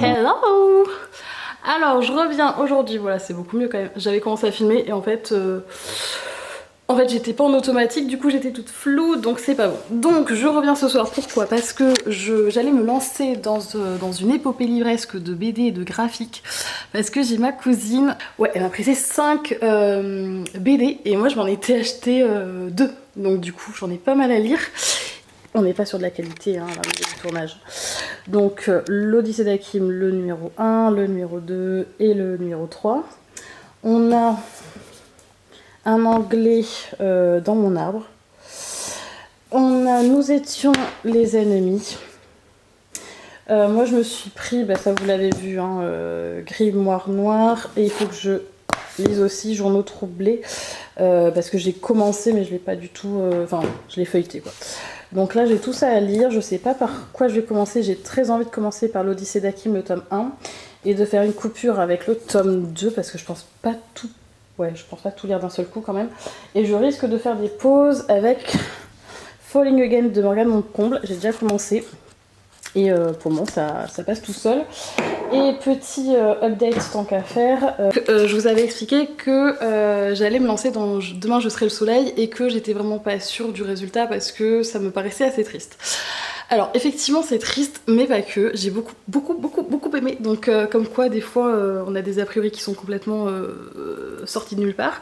Hello! Alors je reviens aujourd'hui, voilà c'est beaucoup mieux quand même. J'avais commencé à filmer et en fait j'étais pas en automatique, du coup j'étais toute floue donc c'est pas bon. Donc je reviens ce soir, pourquoi? Parce que j'allais me lancer dans une épopée livresque de BD et de graphiques. Parce que j'ai ma cousine, ouais elle m'a prêté 5 BD et moi je m'en étais acheté 2. Donc du coup j'en ai pas mal à lire. On n'est pas sur de la qualité, hein, là, au niveau du tournage. Donc l'Odyssée d'Hakim, le numéro 1, le numéro 2 et le numéro 3. On a un anglais dans mon arbre. On a Nous étions les ennemis. Moi je me suis pris, ça vous l'avez vu, hein, Grimoire noir. Et il faut que je lise aussi Journaux troublés. Parce que j'ai commencé mais je l'ai pas du tout... je l'ai feuilleté quoi. Donc là j'ai tout ça à lire, je sais pas par quoi je vais commencer, j'ai très envie de commencer par l'Odyssée d'Hakim, le tome 1, et de faire une coupure avec le tome 2, parce que je pense pas tout lire d'un seul coup quand même, et je risque de faire des pauses avec Falling Again de Morgane Montcomble, j'ai déjà commencé, et pour le moment ça passe tout seul. Et petit update tant qu'à faire, je vous avais expliqué que j'allais me lancer dans Demain je serai le soleil et que j'étais vraiment pas sûre du résultat parce que ça me paraissait assez triste. Alors effectivement c'est triste mais pas que, j'ai beaucoup aimé, donc comme quoi des fois on a des a priori qui sont complètement sortis de nulle part.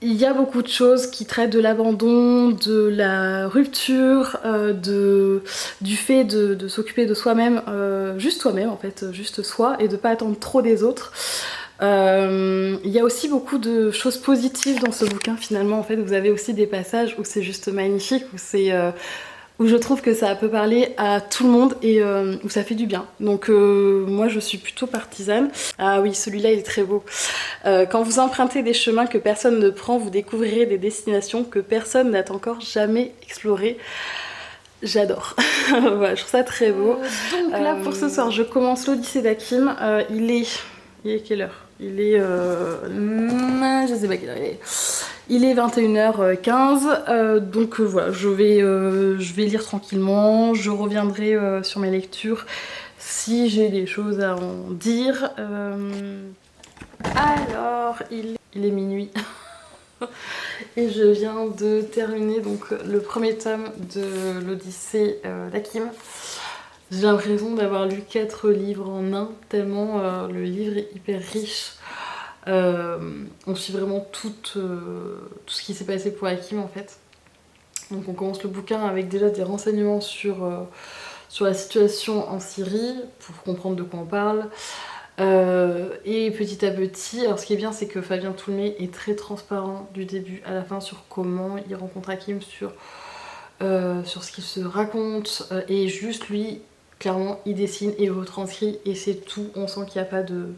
Il y a beaucoup de choses qui traitent de l'abandon, de la rupture, du fait de s'occuper de soi-même, juste soi-même en fait, juste soi, et de pas attendre trop des autres. Il y a aussi beaucoup de choses positives dans ce bouquin finalement, en fait vous avez aussi des passages où c'est juste magnifique, où je trouve que ça peut parler à tout le monde et où ça fait du bien. Donc moi je suis plutôt partisane. Ah oui, celui-là il est très beau. Quand vous empruntez des chemins que personne ne prend, vous découvrirez des destinations que personne n'a encore jamais explorées. J'adore. Voilà, je trouve ça très beau. Donc là pour ce soir, je commence l'Odyssée d'Hakim. Il est quelle heure? Il est... je sais pas quelle heure il est. Il est 21h15, donc voilà, je vais lire tranquillement, je reviendrai sur mes lectures si j'ai des choses à en dire. Alors, il est minuit et je viens de terminer donc, le premier tome de l'Odyssée d'Hakim. J'ai l'impression d'avoir lu 4 livres en un, tellement le livre est hyper riche. On suit vraiment tout ce qui s'est passé pour Hakim en fait. Donc on commence le bouquin avec déjà des renseignements sur la situation en Syrie, pour comprendre de quoi on parle. Et petit à petit, alors ce qui est bien c'est que Fabien Toulmé est très transparent du début à la fin sur comment il rencontre Hakim, sur ce qu'il se raconte, et juste lui... Clairement, il dessine et retranscrit et c'est tout. On sent qu'il n'y a pas de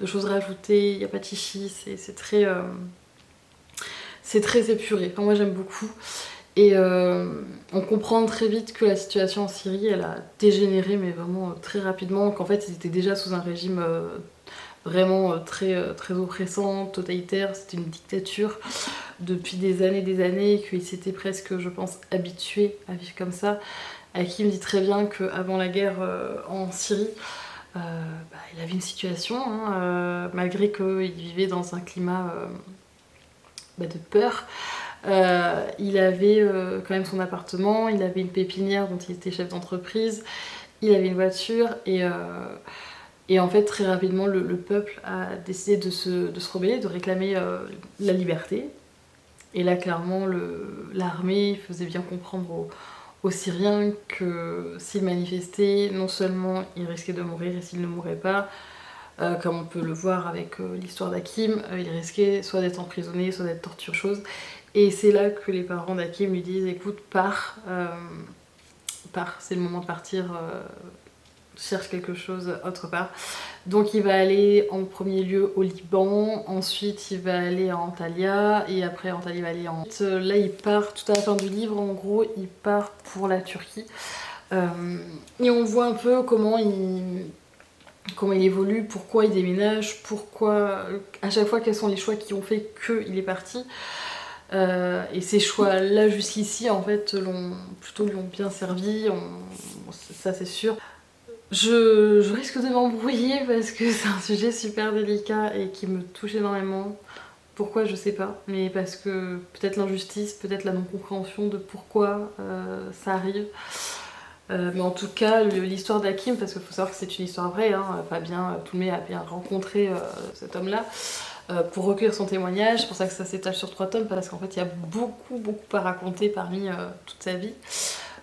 choses rajoutées, il n'y a pas de chichi, c'est très épuré. Enfin, moi j'aime beaucoup. Et on comprend très vite que la situation en Syrie, elle a dégénéré, mais vraiment très rapidement. Qu'en fait, ils étaient déjà sous un régime vraiment très oppressant, totalitaire. C'était une dictature depuis des années, qu'ils s'étaient presque, je pense, habitués à vivre comme ça. Hakim dit très bien qu'avant la guerre en Syrie, il avait une situation, hein, malgré qu'il vivait dans un climat de peur. Il avait quand même son appartement, il avait une pépinière dont il était chef d'entreprise, il avait une voiture et en fait très rapidement le peuple a décidé de se rebeller, de réclamer la liberté. Et là clairement l'armée faisait bien comprendre aux Syriens que s'ils manifestaient, non seulement ils risquaient de mourir, et s'ils ne mouraient pas, comme on peut le voir avec l'histoire d'Hakim, ils risquaient soit d'être emprisonnés, soit d'être torturés, chose. Et c'est là que les parents d'Hakim lui disent écoute, pars, c'est le moment de partir, cherche quelque chose autre part. Donc il va aller en premier lieu au Liban, ensuite il va aller à Antalya, et après Antalya il va aller en... Là il part, tout à la fin du livre en gros, il part pour la Turquie. Et on voit un peu comment comment il évolue, pourquoi il déménage, pourquoi, à chaque fois quels sont les choix qui ont fait qu'il est parti. Et ces choix-là jusqu'ici en fait lui ont bien servi, ça c'est sûr. Je risque de m'embrouiller parce que c'est un sujet super délicat et qui me touche énormément. Pourquoi je sais pas, mais parce que peut-être l'injustice, peut-être la non-compréhension de pourquoi ça arrive. Mais en tout cas, l'histoire d'Hakim, parce qu'il faut savoir que c'est une histoire vraie, hein, Fabien Toulmé a bien rencontré cet homme-là pour recueillir son témoignage. C'est pour ça que ça s'étale sur 3 tomes, parce qu'en fait, il y a beaucoup à raconter parmi toute sa vie.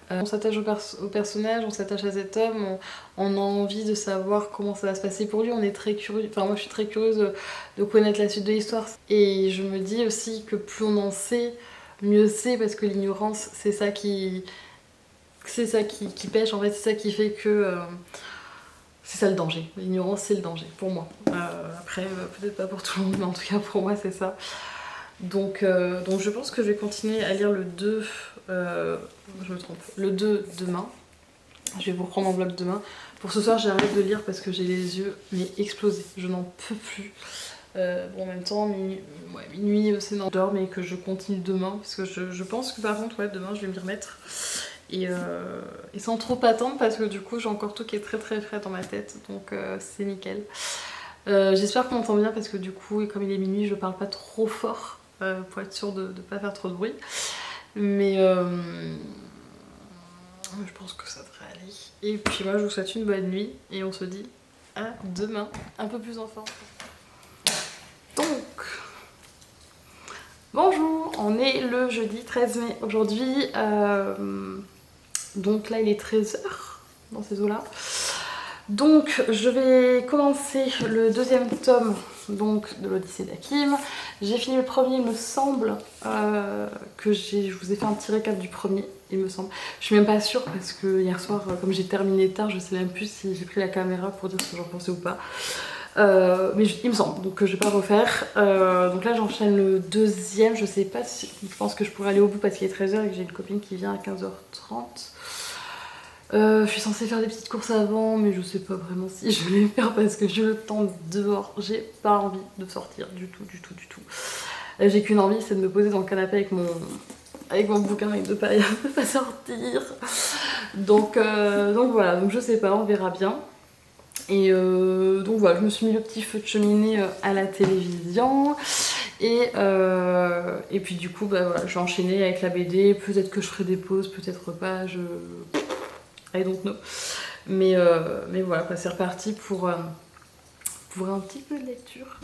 On s'attache au personnage, on s'attache à cet homme, on a envie de savoir comment ça va se passer pour lui, on est très curieux, enfin moi je suis très curieuse de connaître la suite de l'histoire. Et je me dis aussi que plus on en sait, mieux c'est, parce que l'ignorance c'est ça qui pêche, en fait c'est ça qui fait que... c'est ça le danger, l'ignorance c'est le danger, pour moi. Après peut-être pas pour tout le monde, mais en tout cas pour moi c'est ça. Donc je pense que je vais continuer à lire le 2, je me trompe, le 2 demain. Je vais vous reprendre en vlog demain. Pour ce soir j'arrête de lire parce que j'ai les yeux mais explosés, je n'en peux plus. Bon, en même temps, minuit c'est non, je dors, mais que je continue demain parce que je pense que par contre, ouais, demain je vais m'y remettre. Et sans trop attendre parce que du coup j'ai encore tout qui est très frais dans ma tête, donc c'est nickel. J'espère qu'on m'entend bien parce que du coup, comme il est minuit, je parle pas trop fort pour être sûre de ne pas faire trop de bruit. Mais je pense que ça devrait aller. Et puis moi je vous souhaite une bonne nuit et on se dit à demain, un peu plus en forme. Donc, bonjour, on est le jeudi 13 mai aujourd'hui. Donc là il est 13h dans ces eaux-là. Donc je vais commencer le 2e tome donc, de l'Odyssée d'Hakim. J'ai fini le premier, il me semble que je vous ai fait un petit récap du premier, il me semble. Je suis même pas sûre parce que hier soir, comme j'ai terminé tard, je sais même plus si j'ai pris la caméra pour dire ce que j'en pensais ou pas. Mais il me semble, donc je vais pas refaire. Donc là j'enchaîne le 2e, je sais pas si... Je pense que je pourrais aller au bout parce qu'il est 13h et que j'ai une copine qui vient à 15h30. Je suis censée faire des petites courses avant, mais je sais pas vraiment si je vais les faire parce que j'ai le temps dehors. J'ai pas envie de sortir du tout. J'ai qu'une envie, c'est de me poser dans le canapé avec mon bouquin et de pas sortir. Donc voilà, donc je sais pas, on verra bien. Et donc voilà, je me suis mis le petit feu de cheminée à la télévision. Et puis du coup, bah voilà, je vais enchaîner avec la BD. Peut-être que je ferai des pauses, peut-être pas. I don't know. Mais voilà, c'est reparti pour un petit peu de lecture.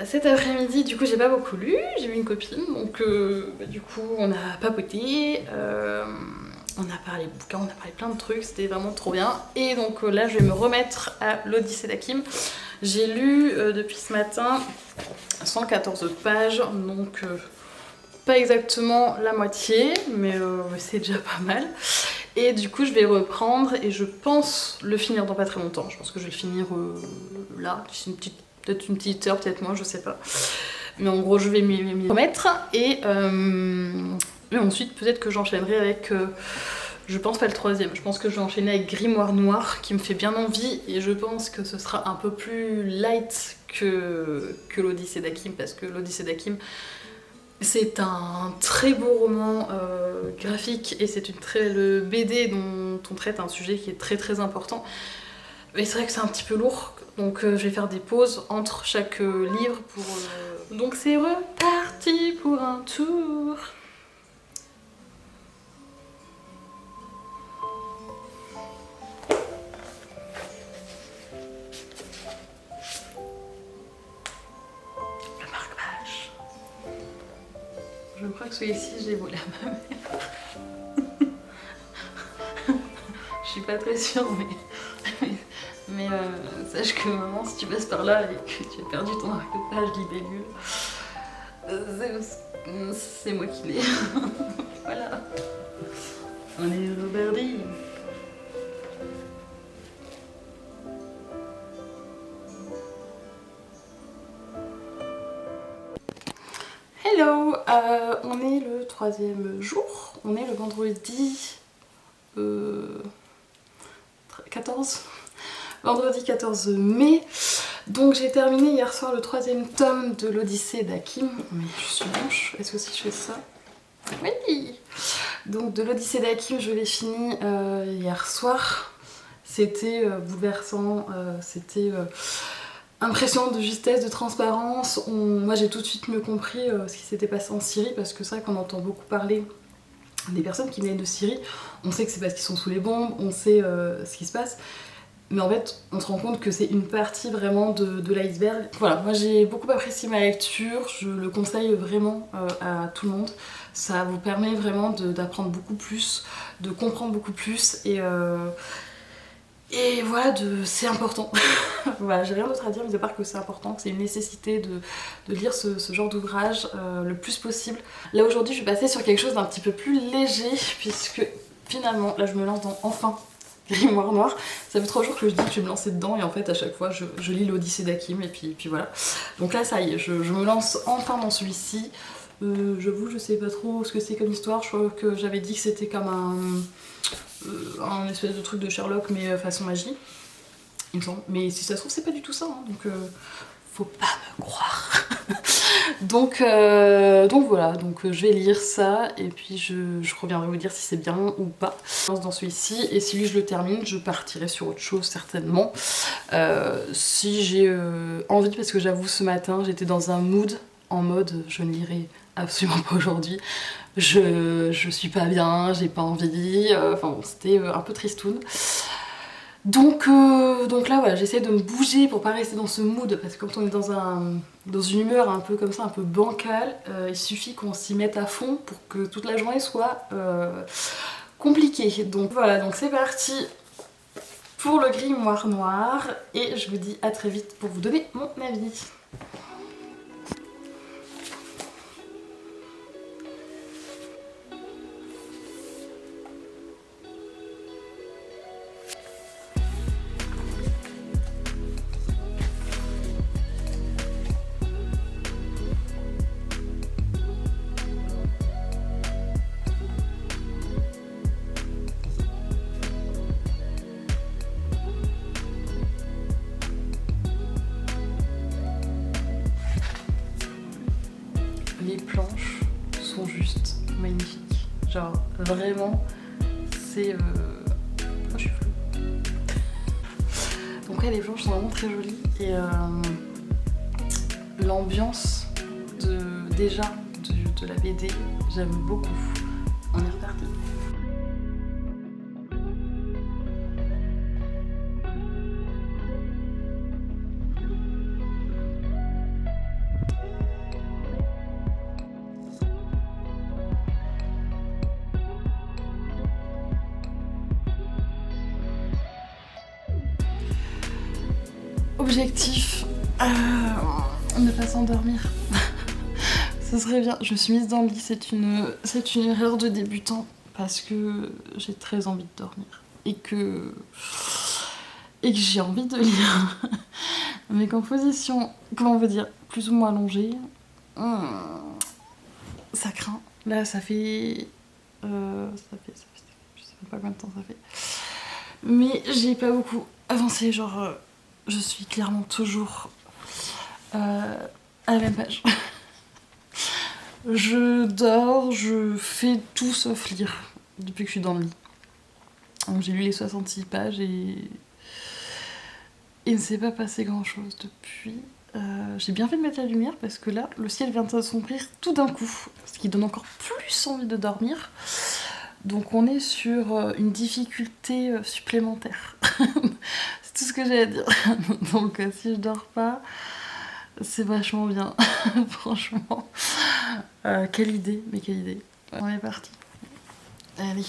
Cet après-midi, du coup, j'ai pas beaucoup lu, j'ai vu une copine, donc du coup, on a papoté, on a parlé bouquins, on a parlé plein de trucs, c'était vraiment trop bien. Et donc là, je vais me remettre à l'Odyssée d'Hakim. J'ai lu depuis ce matin 114 pages, donc pas exactement la moitié, mais c'est déjà pas mal. Et du coup, je vais reprendre et je pense le finir dans pas très longtemps. Je pense que je vais le finir là, peut-être une petite heure, peut-être moins, je sais pas. Mais en gros, je vais m'y remettre et Et ensuite peut-être que j'enchaînerai avec... je pense pas le troisième, je pense que je vais enchaîner avec Grimoire Noir qui me fait bien envie et je pense que ce sera un peu plus light que l'Odyssée d'Hakim parce que l'Odyssée d'Hakim c'est un très beau roman graphique et c'est une très belle BD dont on traite un sujet qui est très très important. Mais c'est vrai que c'est un petit peu lourd, donc je vais faire des pauses entre chaque livre pour... Donc c'est reparti pour un tour. Le marque-page. Je crois que celui-ci, je l'ai volé à ma mère. Je suis pas très sûre, mais sache que maman, si tu passes par là et que tu as perdu ton marque-page libellule, c'est moi qui l'ai. Voilà. On est Roberdy. Hello, on est le 3e jour, on est le vendredi 14. Vendredi 14 mai. Donc j'ai terminé hier soir le 3e tome de l'Odyssée d'Hakim. Mais je suis blanche, est-ce que si je fais ça? Oui. Donc de l'Odyssée d'Hakim, je l'ai fini hier soir. C'était bouleversant, c'était impressionnant de justesse, de transparence. Moi j'ai tout de suite mieux compris ce qui s'était passé en Syrie parce que c'est vrai qu'on entend beaucoup parler des personnes qui viennent de Syrie. On sait que c'est parce qu'ils sont sous les bombes, on sait ce qui se passe. Mais en fait, on se rend compte que c'est une partie vraiment de l'iceberg. Voilà, moi j'ai beaucoup apprécié ma lecture, je le conseille vraiment à tout le monde. Ça vous permet vraiment d'apprendre beaucoup plus, de comprendre beaucoup plus et voilà, c'est important. Voilà, j'ai rien d'autre à dire, mais à part que c'est important, que c'est une nécessité de lire ce genre d'ouvrage le plus possible. Là aujourd'hui, je vais passer sur quelque chose d'un petit peu plus léger, puisque finalement, là je me lance dans enfin Grimoire Noir. Ça fait 3 jours que je dis que je vais me lancer dedans et en fait à chaque fois je lis l'Odyssée d'Hakim et puis voilà. Donc là ça y est, je me lance enfin dans celui-ci. J'avoue je sais pas trop ce que c'est comme histoire, je crois que j'avais dit que c'était comme un espèce de truc de Sherlock mais façon magie, il me semble. Mais si ça se trouve c'est pas du tout ça, hein, donc faut pas me croire. donc voilà, donc je vais lire ça et puis je reviendrai vous dire si c'est bien ou pas. Je lance dans celui-ci et si lui je le termine, je partirai sur autre chose certainement. Si j'ai envie, parce que j'avoue ce matin j'étais dans un mood en mode je ne lirai absolument pas aujourd'hui. Je suis pas bien, j'ai pas envie, enfin bon, c'était un peu tristoun. Donc là voilà, j'essaie de me bouger pour pas rester dans ce mood parce que quand on est dans une humeur un peu comme ça, un peu bancale, il suffit qu'on s'y mette à fond pour que toute la journée soit compliquée. Donc voilà, donc c'est parti pour le Grimoire Noir et je vous dis à très vite pour vous donner mon avis. Les planches sont juste magnifiques. Genre vraiment, c'est... Oh, je suis floue. Donc ouais, les planches sont vraiment très jolies et l'ambiance déjà de la BD, j'aime beaucoup. On est reparti. Objectif, ne pas s'endormir. Ce serait bien. Je me suis mise dans le lit, c'est une erreur de débutant parce que j'ai très envie de dormir et que j'ai envie de lire. Mais qu'en position, comment on veut dire, plus ou moins allongée, ça craint. Là ça fait... je sais même pas combien de temps ça fait. Mais j'ai pas beaucoup avancé, genre je suis clairement toujours à la même page. Je dors, je fais tout sauf lire depuis que je suis dans le lit. Donc j'ai lu les 66 pages et il ne s'est pas passé grand chose depuis. J'ai bien fait de mettre la lumière parce que là, le ciel vient de s'assombrir tout d'un coup, ce qui donne encore plus envie de dormir. Donc on est sur une difficulté supplémentaire. C'est tout ce que j'ai à dire. Donc si je dors pas, c'est vachement bien, franchement. Quelle idée, mais quelle idée. On est parti. Allez.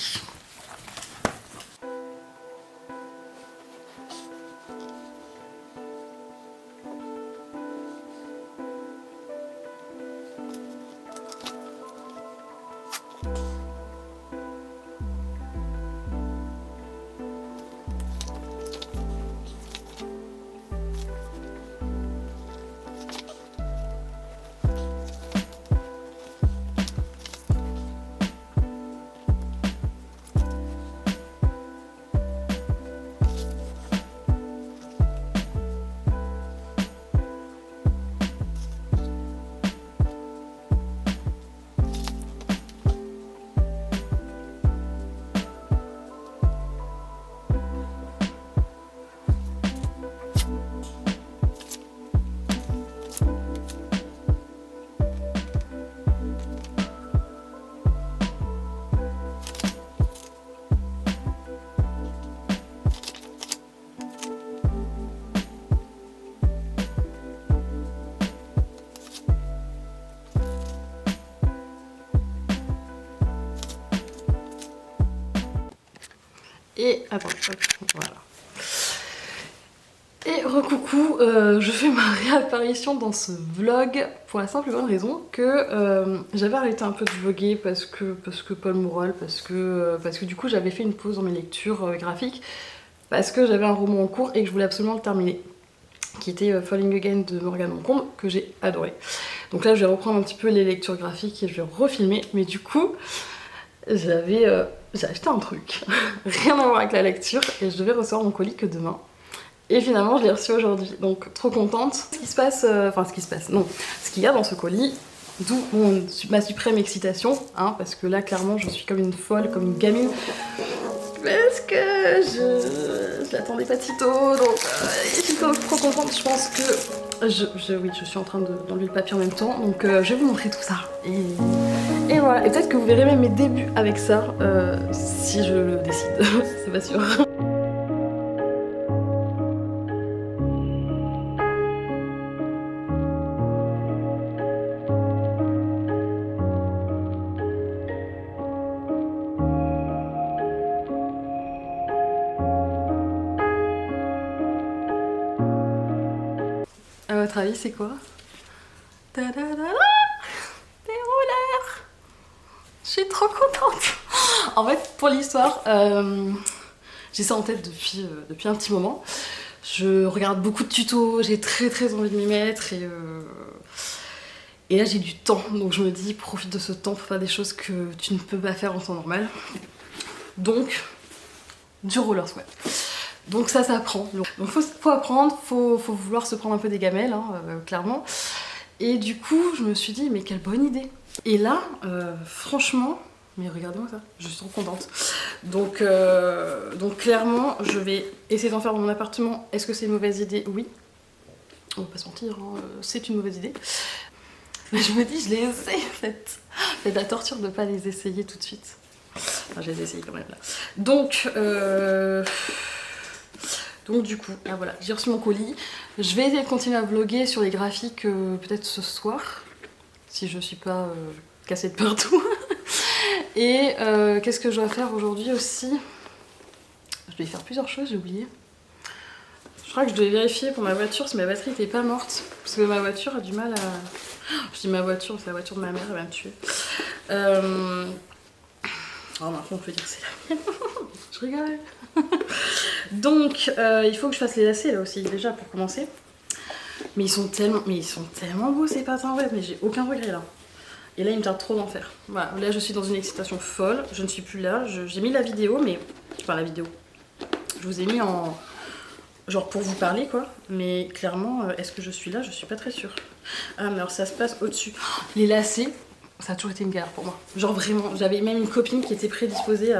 Et attends, voilà. Et recoucou, je fais ma réapparition dans ce vlog pour la simple et bonne raison que j'avais arrêté un peu de vlogger parce que pas le moral, parce que du coup j'avais fait une pause dans mes lectures graphiques parce que j'avais un roman en cours et que je voulais absolument le terminer, qui était Falling Again de Morgane Moncombe, que j'ai adoré. Donc là je vais reprendre un petit peu les lectures graphiques et je vais refilmer, mais du coup j'ai acheté un truc, rien à voir avec la lecture, et je devais recevoir mon colis que demain. Et finalement je l'ai reçu aujourd'hui, donc trop contente. Ce qui se passe, ce qu'il y a dans ce colis, d'où ma suprême excitation, hein, parce que là clairement je suis comme une folle, comme une gamine, parce que je l'attendais pas si tôt, donc je suis trop contente. Je pense que oui, je suis en train d'enlever le papier en même temps, donc je vais vous montrer tout ça. Et voilà, et peut-être que vous verrez même mes débuts avec ça, si je le décide, c'est pas sûr. À votre avis, c'est quoi? Ta-da-da-da! Des rouleurs! Je suis trop contente! En fait, pour l'histoire, j'ai ça en tête depuis un petit moment. Je regarde beaucoup de tutos, j'ai très envie de m'y mettre et là j'ai du temps, donc je me dis profite de ce temps pour faire des choses que tu ne peux pas faire en temps normal. Donc, du roller squat. Donc ça s'apprend. Donc faut apprendre, faut vouloir se prendre un peu des gamelles, hein, clairement. Et du coup, je me suis dit, mais quelle bonne idée. Et là, franchement, mais regardez-moi ça, je suis trop contente. Donc clairement, je vais essayer d'en faire dans mon appartement. Est-ce que c'est une mauvaise idée? Oui. On va pas se mentir, hein, c'est une mauvaise idée. Mais je me dis, je les essaie en fait. C'est de la torture de pas les essayer tout de suite. Enfin, je les essaye quand même là. Donc du coup, là voilà, j'ai reçu mon colis. Je vais essayer de continuer à vlogger sur les graphiques peut-être ce soir, si je suis pas cassée de partout. Et qu'est-ce que je dois faire aujourd'hui aussi? Je dois y faire plusieurs choses, j'ai oublié. Je crois que je devais vérifier pour ma voiture si ma batterie n'était pas morte. Parce que ma voiture a du mal à... Je dis ma voiture, c'est la voiture de ma mère, elle va me tuer. Alors maintenant on peut dire que c'est la mienne. Je rigole. Donc il faut que je fasse les lacets là aussi déjà pour commencer. Mais ils sont tellement beaux ces patins web, mais j'ai aucun regret là. Et là il me tarde trop d'en faire. Voilà, là je suis dans une excitation folle, je ne suis plus là, j'ai mis la vidéo mais... Enfin la vidéo. Je vous ai mis en... Genre pour vous parler quoi, mais clairement est-ce que je suis là? Je suis pas très sûre. Ah mais alors ça se passe au-dessus. Les lacets, ça a toujours été une galère pour moi. Genre vraiment, j'avais même une copine qui était préposée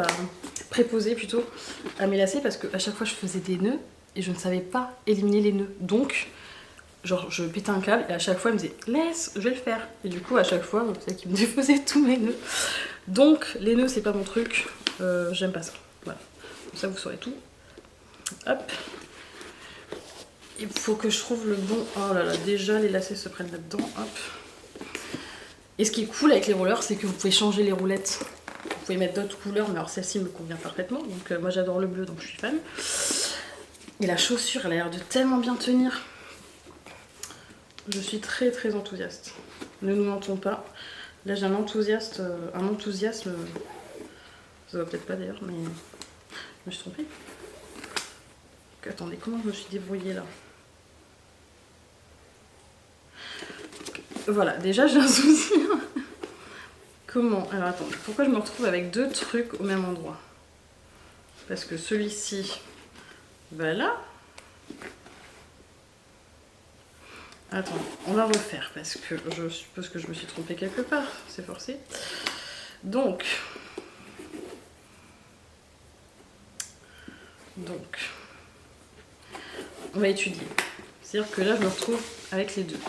plutôt à mes lacets parce qu'à chaque fois je faisais des nœuds et je ne savais pas éliminer les nœuds. Donc genre je pétais un câble et à chaque fois elle me disait laisse, je vais le faire. Et du coup à chaque fois c'est elle qui me défaisait tous mes nœuds. Donc les nœuds c'est pas mon truc, j'aime pas ça. Voilà, comme ça vous saurez tout. Hop. Il faut que je trouve le bon... Oh là là, déjà les lacets se prennent là-dedans. Hop. Et ce qui est cool avec les rollers, c'est que vous pouvez changer les roulettes. Vous pouvez mettre d'autres couleurs, mais alors celle-ci me convient parfaitement. Donc moi j'adore le bleu, donc je suis fan. Et la chaussure, elle a l'air de tellement bien tenir. Je suis très très enthousiaste. Ne nous mentons pas. Là j'ai un enthousiasme... Ça va peut-être pas d'ailleurs, mais... Je me suis trompée. Donc, attendez, comment je me suis débrouillée là? Voilà, déjà j'ai un souci. Comment? Alors attends, pourquoi je me retrouve avec deux trucs au même endroit? Parce que celui-ci va là. Attends, on va refaire parce que je suppose que je me suis trompée quelque part, c'est forcé. Donc, on va étudier. C'est-à-dire que là je me retrouve avec les deux.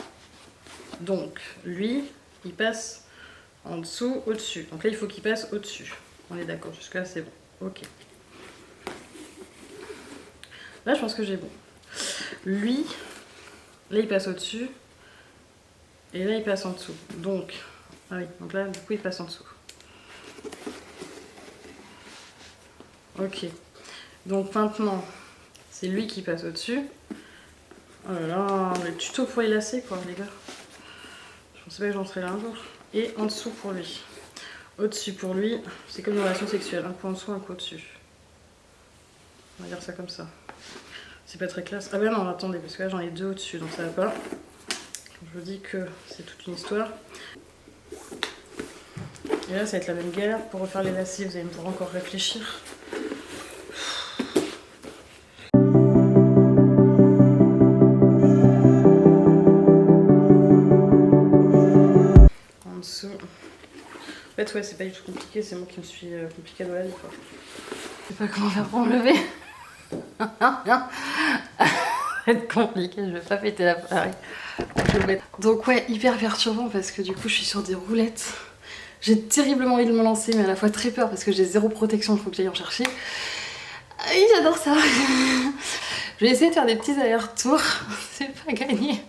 Donc, lui, il passe en dessous, au-dessus. Donc là, il faut qu'il passe au-dessus. On est d'accord, jusque-là, c'est bon. Ok. Là, je pense que j'ai bon. Lui, là, il passe au-dessus. Et là, il passe en dessous. Donc, ah oui, donc là, du coup, il passe en dessous. Ok. Donc maintenant, c'est lui qui passe au-dessus. Oh là là, le tuto pour les lacets, quoi, les gars. Je pensais pas que j'en serais là un jour. Et en dessous pour lui. Au-dessus pour lui, c'est comme une relation sexuelle. Un coup en dessous, un coup au-dessus. On va dire ça comme ça. C'est pas très classe. Ah ben non, attendez, parce que là j'en ai deux au-dessus, donc ça va pas. Je vous dis que c'est toute une histoire. Et là, ça va être la même galère pour refaire les lacets. Vous allez me devoir encore réfléchir. En fait, ouais, c'est pas du tout compliqué, c'est moi qui me suis compliquée dans la vie, quoi. Je sais pas comment faire pour me lever. Ça va être compliqué, je vais pas péter l'appareil. Donc ouais, hyper perturbant parce que du coup, je suis sur des roulettes. J'ai terriblement envie de me lancer, mais à la fois très peur parce que j'ai zéro protection, il faut que j'aille en chercher. Oui, j'adore ça. Je vais essayer de faire des petits allers-retours, c'est pas gagné.